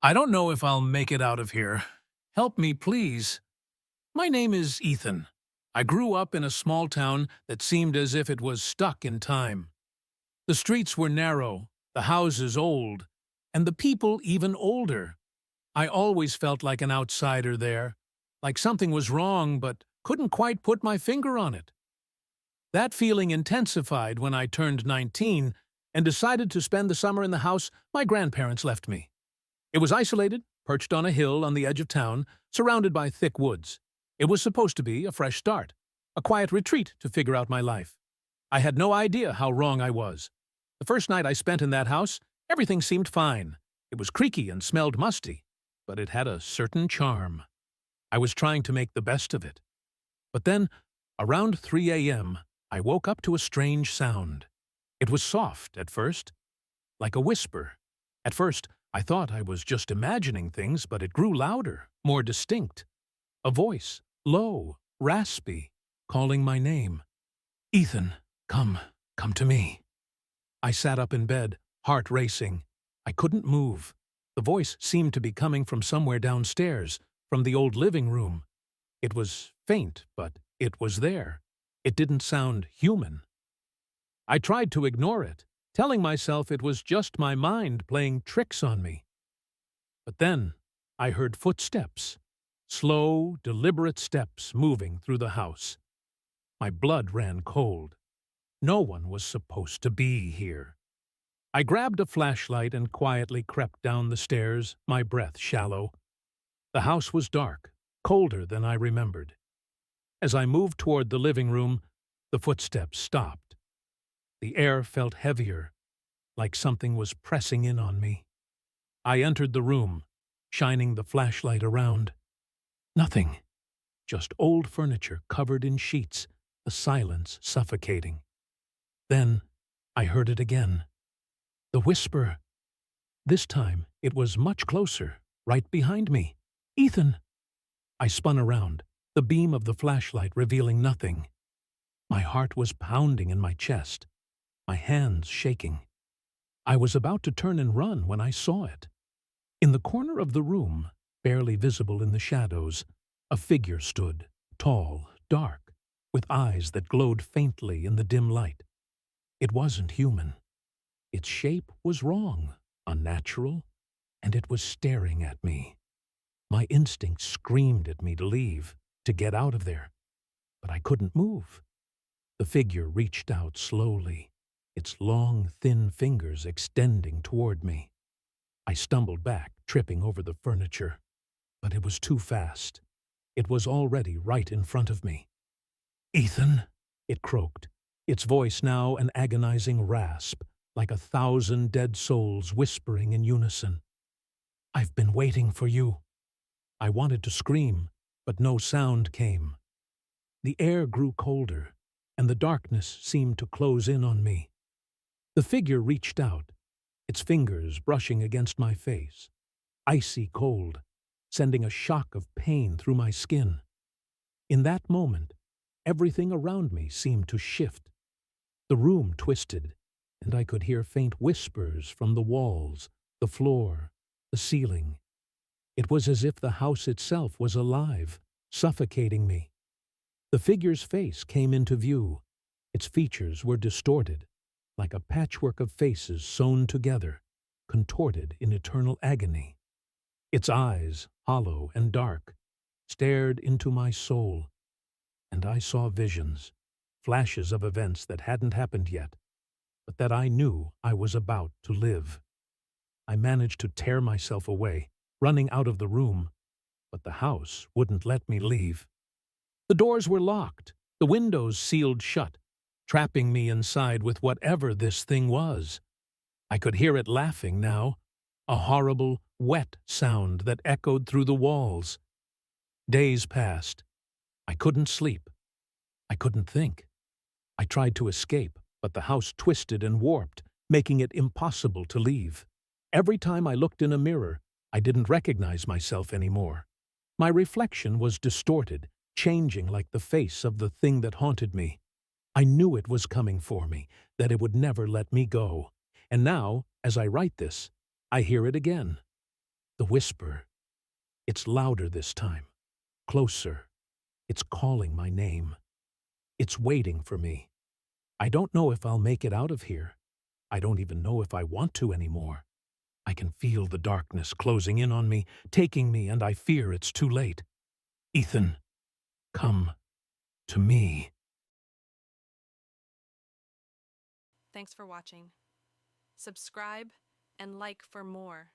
I don't know if I'll make it out of here. Help me, please. My name is Ethan. I grew up in a small town that seemed as if it was stuck in time. The streets were narrow, the houses old, and the people even older. I always felt like an outsider there, like something was wrong but couldn't quite put my finger on it. That feeling intensified when I turned 19 and decided to spend the summer in the house my grandparents left me. It was isolated, perched on a hill on the edge of town, surrounded by thick woods. It was supposed to be a fresh start, a quiet retreat to figure out my life. I had no idea how wrong I was. The first night I spent in that house, everything seemed fine. It was creaky and smelled musty, but it had a certain charm. I was trying to make the best of it. But then, around 3 a.m., I woke up to a strange sound. It was soft at first, like a whisper. At first, I thought I was just imagining things, but it grew louder, more distinct. A voice, low, raspy, calling my name. Ethan, come to me. I sat up in bed, heart racing. I couldn't move. The voice seemed to be coming from somewhere downstairs, from the old living room. It was faint, but it was there. It didn't sound human. I tried to ignore it, telling myself it was just my mind playing tricks on me. But then I heard footsteps, slow, deliberate steps moving through the house. My blood ran cold. No one was supposed to be here. I grabbed a flashlight and quietly crept down the stairs, my breath shallow. The house was dark, colder than I remembered. As I moved toward the living room, the footsteps stopped. The air felt heavier, like something was pressing in on me. I entered the room, shining the flashlight around. Nothing. Just old furniture covered in sheets, the silence suffocating. Then I heard it again. The whisper. This time it was much closer, right behind me. Ethan! I spun around, the beam of the flashlight revealing nothing. My heart was pounding in my chest, my hands shaking. I was about to turn and run when I saw it. In the corner of the room, barely visible in the shadows, a figure stood, tall, dark, with eyes that glowed faintly in the dim light. It wasn't human. Its shape was wrong, unnatural, and it was staring at me. My instinct screamed at me to leave, to get out of there. But I couldn't move. The figure reached out slowly, its long, thin fingers extending toward me. I stumbled back, tripping over the furniture. But it was too fast. It was already right in front of me. Ethan, it croaked, its voice now an agonizing rasp, like 1,000 dead souls whispering in unison. I've been waiting for you. I wanted to scream, but no sound came. The air grew colder, and the darkness seemed to close in on me. The figure reached out, its fingers brushing against my face, icy cold, sending a shock of pain through my skin. In that moment, everything around me seemed to shift. The room twisted, and I could hear faint whispers from the walls, the floor, the ceiling. It was as if the house itself was alive, suffocating me. The figure's face came into view. Its features were distorted, like a patchwork of faces sewn together, contorted in eternal agony. Its eyes, hollow and dark, stared into my soul, and I saw visions, flashes of events that hadn't happened yet, but that I knew I was about to live. I managed to tear myself away, running out of the room, but the house wouldn't let me leave. The doors were locked, the windows sealed shut, trapping me inside with whatever this thing was. I could hear it laughing now, a horrible, wet sound that echoed through the walls. Days passed. I couldn't sleep. I couldn't think. I tried to escape, but the house twisted and warped, making it impossible to leave. Every time I looked in a mirror, I didn't recognize myself anymore. My reflection was distorted, changing like the face of the thing that haunted me. I knew it was coming for me, that it would never let me go. And now, as I write this, I hear it again. The whisper, it's louder this time. Closer. It's calling my name. It's waiting for me. I don't know if I'll make it out of here. I don't even know if I want to anymore. I can feel the darkness closing in on me, taking me, and I fear it's too late. Ethan, come to me. Thanks for watching. Subscribe and like for more.